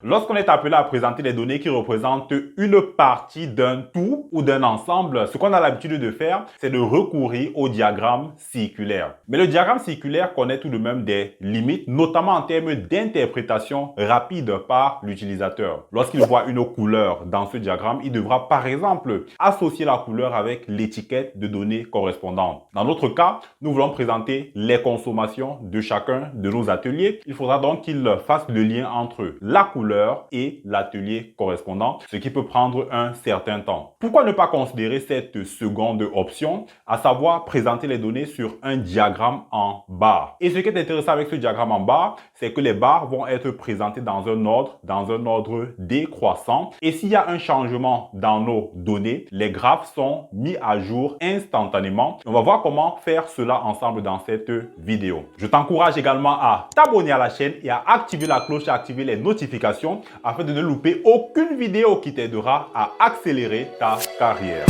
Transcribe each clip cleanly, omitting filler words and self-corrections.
Lorsqu'on est appelé à présenter des données qui représentent une partie d'un tout ou d'un ensemble, ce qu'on a l'habitude de faire, c'est de recourir au diagramme circulaire. Mais le diagramme circulaire connaît tout de même des limites, notamment en termes d'interprétation rapide par l'utilisateur. Lorsqu'il voit une couleur dans ce diagramme, il devra par exemple associer la couleur avec l'étiquette de données correspondante. Dans notre cas, nous voulons présenter les consommations de chacun de nos ateliers. Il faudra donc qu'il fasse le lien entre la couleur et l'atelier correspondant, ce qui peut prendre un certain temps. Pourquoi ne pas considérer cette seconde option, à savoir présenter les données sur un diagramme en barres? Et ce qui est intéressant avec ce diagramme en barres, c'est que les barres vont être présentées dans un ordre décroissant. Et s'il y a un changement dans nos données, les graphes sont mis à jour instantanément. On va voir comment faire cela ensemble dans cette vidéo. Je t'encourage également à t'abonner à la chaîne et à activer la cloche et à activer les notifications afin de ne louper aucune vidéo qui t'aidera à accélérer ta carrière.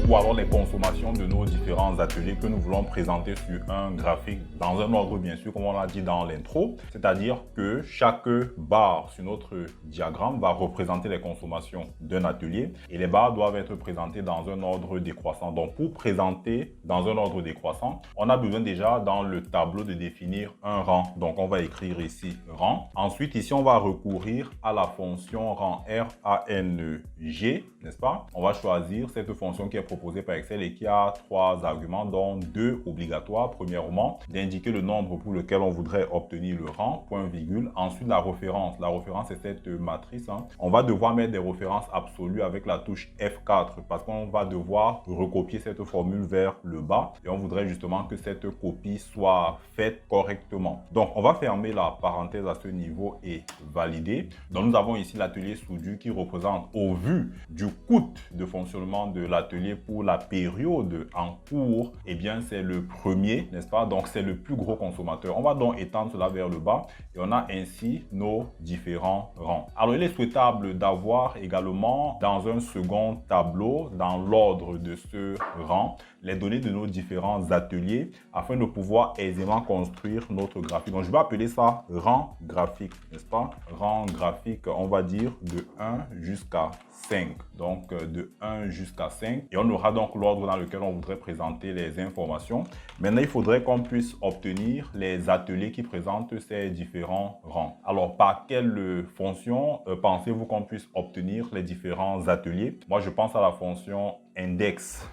Ou alors les consommations de nos différents ateliers que nous voulons présenter sur un graphique dans un ordre bien sûr comme on l'a dit dans l'intro, c'est-à-dire que chaque barre sur notre diagramme va représenter les consommations d'un atelier et les barres doivent être présentées dans un ordre décroissant. Donc pour présenter dans un ordre décroissant, on a besoin déjà dans le tableau de définir un rang. Donc on va écrire ici rang. Ensuite ici on va recourir à la fonction rang R-A-N-G, n'est-ce pas? On va choisir cette fonction qui est proposée par Excel et qui a 3 arguments, dont 2 obligatoires. Premièrement, d'indiquer le nombre pour lequel on voudrait obtenir le rang, point virgule. Ensuite, la référence. La référence, c'est cette matrice. On va devoir mettre des références absolues avec la touche F4 parce qu'on va devoir recopier cette formule vers le bas et on voudrait justement que cette copie soit faite correctement. Donc, on va fermer la parenthèse à ce niveau et valider. Donc, nous avons ici l'atelier soudure qui représente, au vu du coût de fonctionnement de l'atelier pour la période en cours, eh bien c'est le premier, n'est-ce pas? Donc c'est le plus gros consommateur. On va donc étendre cela vers le bas et on a ainsi nos différents rangs. Alors il est souhaitable d'avoir également dans un second tableau, dans l'ordre de ce rang, les données de nos différents ateliers afin de pouvoir aisément construire notre graphique. Donc je vais appeler ça rang graphique, n'est-ce pas? Rang graphique, on va dire de 1 jusqu'à 5. Donc de 1 jusqu'à 5. Et on aura donc l'ordre dans lequel on voudrait présenter les informations. Maintenant, il faudrait qu'on puisse obtenir les ateliers qui présentent ces différents rangs. Alors, par quelle fonction pensez-vous qu'on puisse obtenir les différents ateliers? Moi, je pense à la fonction index.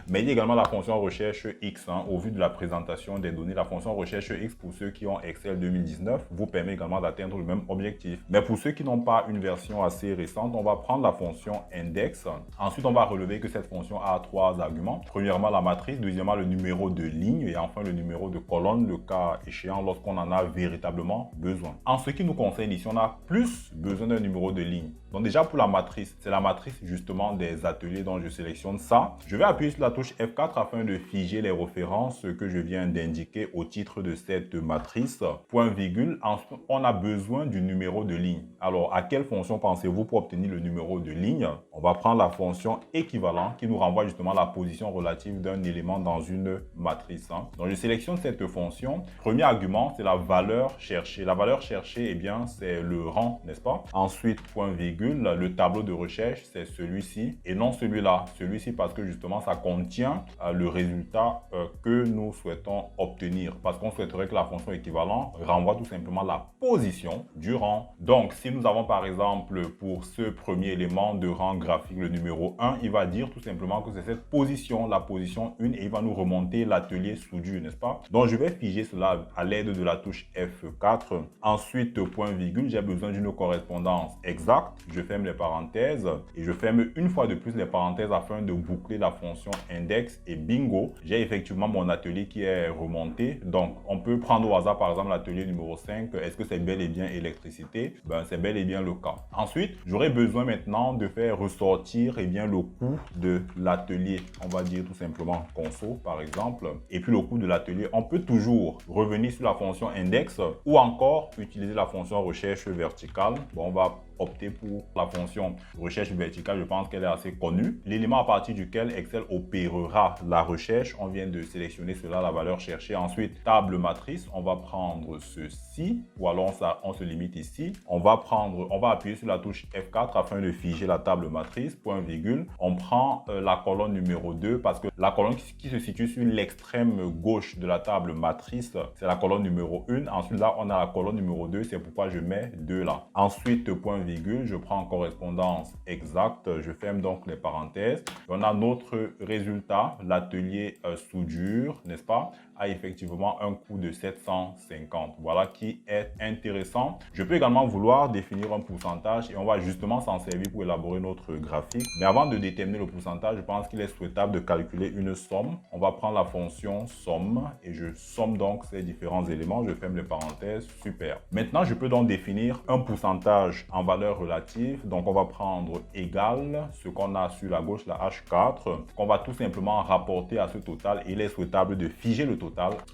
Mais il y a également la fonction recherche X. Au vu de la présentation des données, la fonction recherche X, pour ceux qui ont Excel 2019, vous permet également d'atteindre le même objectif. Mais pour ceux qui n'ont pas une version assez récente, on va prendre la fonction index. Ensuite, on va relever que cette fonction a 3 arguments. Premièrement, la matrice. Deuxièmement, le numéro de ligne. Et enfin, le numéro de colonne, le cas échéant lorsqu'on en a véritablement besoin. En ce qui nous concerne ici, on a plus besoin d'un numéro de ligne. Donc déjà, pour la matrice, c'est la matrice justement des ateliers dont je sélectionne ça. Je vais appuyer sur la touche F4 afin de figer les références que je viens d'indiquer au titre de cette matrice. Point virgule. Ensuite, on a besoin du numéro de ligne. Alors, à quelle fonction pensez-vous pour obtenir le numéro de ligne? On va prendre la fonction équivalent qui nous renvoie justement la position relative d'un élément dans une matrice. Donc, je sélectionne cette fonction. Premier argument, c'est la valeur cherchée. La valeur cherchée, eh bien, c'est le rang, n'est-ce pas? Ensuite, point virgule, le tableau de recherche, c'est celui-ci et non celui-là. Celui-ci parce que justement, ça contient le résultat que nous souhaitons obtenir parce qu'on souhaiterait que la fonction équivalent renvoie tout simplement la position du rang. Donc, si nous avons par exemple pour ce premier élément de rang graphique le numéro 1, il va dire tout simplement que c'est cette position, la position 1 et il va nous remonter l'atelier soudure, n'est-ce pas? Donc, je vais figer cela à l'aide de la touche F4. Ensuite, point virgule, j'ai besoin d'une correspondance exacte. Je ferme les parenthèses et je ferme une fois de plus les parenthèses afin de boucler la fonction index et bingo, j'ai effectivement mon atelier qui est remonté. Donc, on peut prendre au hasard par exemple l'atelier numéro 5. Est-ce que c'est bel et bien électricité? Ben, c'est bel et bien le cas. Ensuite, j'aurais besoin maintenant de faire ressortir le coût de l'atelier. On va dire tout simplement conso par exemple. Et puis le coût de l'atelier, on peut toujours revenir sur la fonction index ou encore utiliser la fonction recherche verticale. Bon, on va opter pour la fonction recherche verticale. Je pense qu'elle est assez connue. L'élément à partir duquel Excel opérera la recherche, on vient de sélectionner cela, la valeur cherchée. Ensuite, table matrice, on va prendre ceci, ou alors on se limite ici. On va appuyer sur la touche F4 afin de figer la table matrice, point virgule. On prend la colonne numéro 2 parce que la colonne qui se situe sur l'extrême gauche de la table matrice, c'est la colonne numéro 1. Ensuite, là, on a la colonne numéro 2, c'est pourquoi je mets 2 là. Ensuite, point virgule, je prends en correspondance exacte, je ferme donc les parenthèses. On a notre résultat, l'atelier soudure, n'est-ce pas, a effectivement un coût de 750. Voilà qui est intéressant. Je peux également vouloir définir un pourcentage et on va justement s'en servir pour élaborer notre graphique. Mais avant de déterminer le pourcentage, je pense qu'il est souhaitable de calculer une somme. On va prendre la fonction somme et je somme donc ces différents éléments. Je ferme les parenthèses. Super. Maintenant, je peux donc définir un pourcentage en valeur relative. Donc, on va prendre égal, ce qu'on a sur la gauche, la H4, qu'on va tout simplement rapporter à ce total. Il est souhaitable de figer le total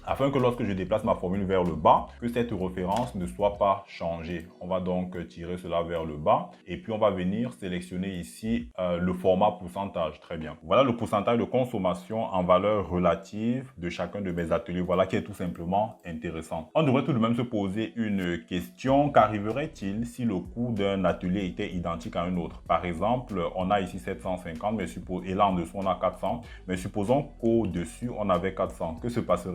afin que lorsque je déplace ma formule vers le bas, que cette référence ne soit pas changée. On va donc tirer cela vers le bas et puis on va venir sélectionner ici le format pourcentage. Très bien. Voilà le pourcentage de consommation en valeur relative de chacun de mes ateliers. Voilà qui est tout simplement intéressant. On devrait tout de même se poser une question. Qu'arriverait-il si le coût d'un atelier était identique à un autre? Par exemple, on a ici 750 et là en dessous on a 400. Mais supposons qu'au-dessus on avait 400. Que se passerait-il?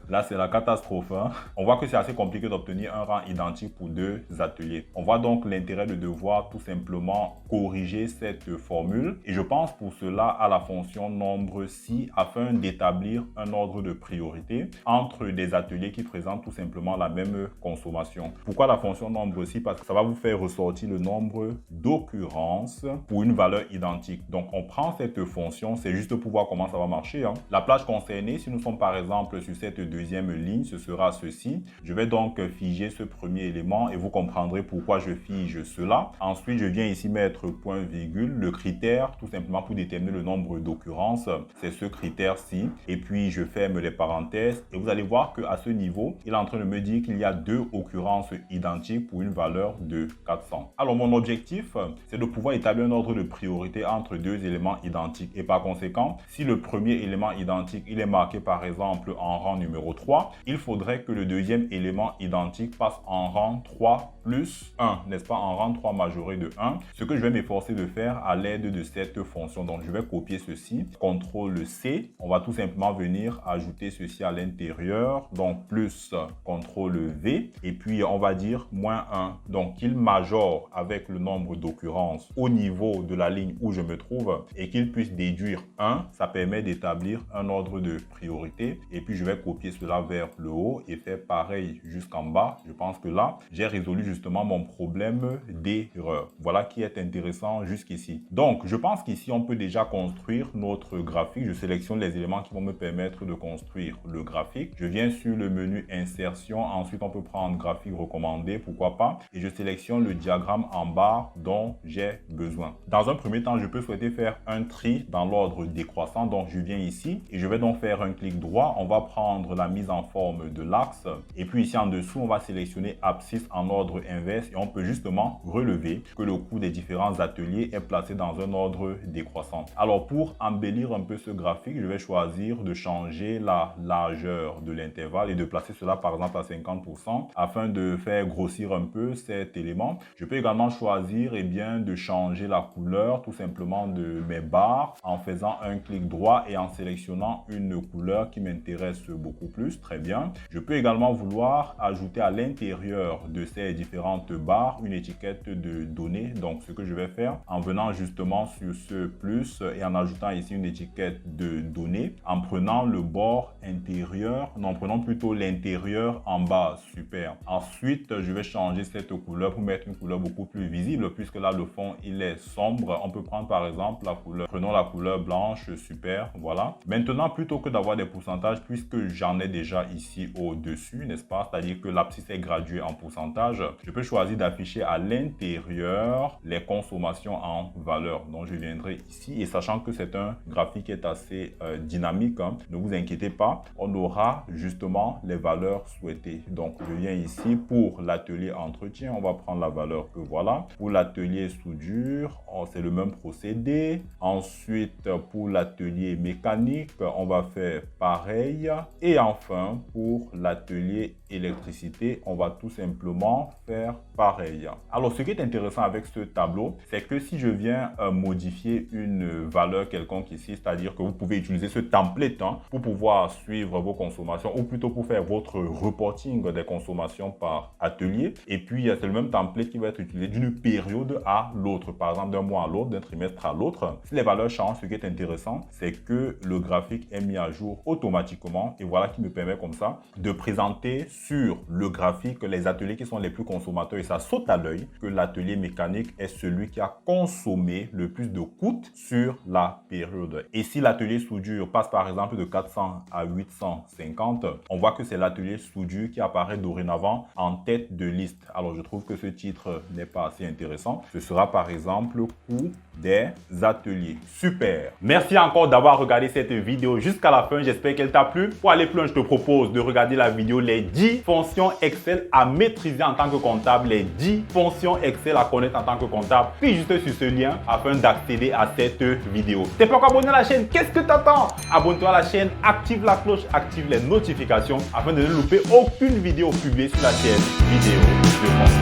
Là, c'est la catastrophe. Hein? On voit que c'est assez compliqué d'obtenir un rang identique pour deux ateliers. On voit donc l'intérêt de devoir tout simplement corriger cette formule. Et je pense pour cela à la fonction nombre si afin d'établir un ordre de priorité entre des ateliers qui présentent tout simplement la même consommation. Pourquoi la fonction nombre si? Parce que ça va vous faire ressortir le nombre d'occurrences pour une valeur identique. Donc, on prend cette fonction, c'est juste pour voir comment ça va marcher. Hein? La plage concernée, si nous sommes par exemple sur cette deuxième ligne, ce sera ceci. Je vais donc figer ce premier élément et vous comprendrez pourquoi je fige cela. Ensuite, je viens ici mettre point virgule. Le critère, tout simplement pour déterminer le nombre d'occurrences, c'est ce critère-ci. Et puis, je ferme les parenthèses et vous allez voir qu'à ce niveau, il est en train de me dire qu'il y a deux occurrences identiques pour une valeur de 400. Alors, mon objectif, c'est de pouvoir établir un ordre de priorité entre deux éléments identiques. Et par conséquent, si le premier élément identique, il est marqué par exemple en rang numéro 3, il faudrait que le deuxième élément identique passe en rang 3 plus 1, n'est-ce pas, en rang 3 majoré de 1, ce que je vais m'efforcer de faire à l'aide de cette fonction. Donc, je vais copier ceci, CTRL-C, on va tout simplement venir ajouter ceci à l'intérieur, donc plus CTRL-V, et puis on va dire moins 1, donc qu'il majore avec le nombre d'occurrences au niveau de la ligne où je me trouve et qu'il puisse déduire 1, ça permet d'établir un ordre de priorité. Et puis, je vais copier cela vers le haut et faire pareil jusqu'en bas. Je pense que là, j'ai résolu justement mon problème d'erreur. Voilà qui est intéressant jusqu'ici. Donc, je pense qu'ici, on peut déjà construire notre graphique. Je sélectionne les éléments qui vont me permettre de construire le graphique. Je viens sur le menu insertion. Ensuite, on peut prendre graphique recommandé, pourquoi pas. Et je sélectionne le diagramme en barre dont j'ai besoin. Dans un premier temps, je peux souhaiter faire un tri dans l'ordre décroissant. Donc, je viens ici et je vais donc faire un clic droit. On va prendre la mise en forme de l'axe et puis ici en dessous on va sélectionner abscisse en ordre inverse et on peut justement relever que le coût des différents ateliers est placé dans un ordre décroissant. Alors pour embellir un peu ce graphique, je vais choisir de changer la largeur de l'intervalle et de placer cela par exemple à 50% afin de faire grossir un peu cet élément. Je peux également choisir de changer la couleur tout simplement de mes barres en faisant un clic droit et en sélectionnant une couleur qui m'intéresse beaucoup plus. Très bien. Je peux également vouloir ajouter à l'intérieur de ces différentes barres une étiquette de données. Donc, ce que je vais faire en venant justement sur ce plus et en ajoutant ici une étiquette de données, en prenant le bord intérieur, non, prenons plutôt l'intérieur en bas. Super. Ensuite, je vais changer cette couleur pour mettre une couleur beaucoup plus visible puisque là, le fond, il est sombre. On peut prendre par exemple la couleur, prenons la couleur blanche. Super. Voilà. Maintenant, plutôt que d'avoir des pourcentages puisque j'en ai déjà ici au-dessus, n'est-ce pas? C'est-à-dire que l'abscisse est graduée en pourcentage. Je peux choisir d'afficher à l'intérieur les consommations en valeur. Donc, je viendrai ici et sachant que c'est un graphique qui est assez dynamique, hein, ne vous inquiétez pas, on aura justement les valeurs souhaitées. Donc, je viens ici pour l'atelier entretien, on va prendre la valeur que voilà. Pour l'atelier soudure, c'est le même procédé. Ensuite, pour l'atelier mécanique, on va faire pareil. Et enfin, pour l'atelier électricité, on va tout simplement faire pareil. Alors, ce qui est intéressant avec ce tableau, c'est que si je viens modifier une valeur quelconque ici, c'est-à-dire que vous pouvez utiliser ce template hein, pour pouvoir suivre vos consommations ou plutôt pour faire votre reporting des consommations par atelier. Et puis, c'est le même template qui va être utilisé d'une période à l'autre, par exemple d'un mois à l'autre, d'un trimestre à l'autre. Si les valeurs changent, ce qui est intéressant, c'est que le graphique est mis à jour automatiquement et voilà qui me permet comme ça de présenter sur le graphique les ateliers qui sont les plus consommateurs et ça saute à l'œil que l'atelier mécanique est celui qui a consommé le plus de coûts sur la période. Et si l'atelier soudure passe par exemple de 400 à 850, on voit que c'est l'atelier soudure qui apparaît dorénavant en tête de liste. Alors je trouve que ce titre n'est pas assez intéressant. Ce sera par exemple coût des ateliers. Super! Merci encore d'avoir regardé cette vidéo jusqu'à la fin. J'espère qu'elle t'a plu. Pour aller plus loin, je te propose de regarder la vidéo les 10 fonctions Excel à maîtriser en tant que comptable, les 10 fonctions Excel à connaître en tant que comptable. Puis juste sur ce lien afin d'accéder à cette vidéo. T'es pas encore abonné à la chaîne? Qu'est-ce que t'attends? Abonne-toi à la chaîne, active la cloche, active les notifications afin de ne louper aucune vidéo publiée sur la chaîne vidéo de comptable.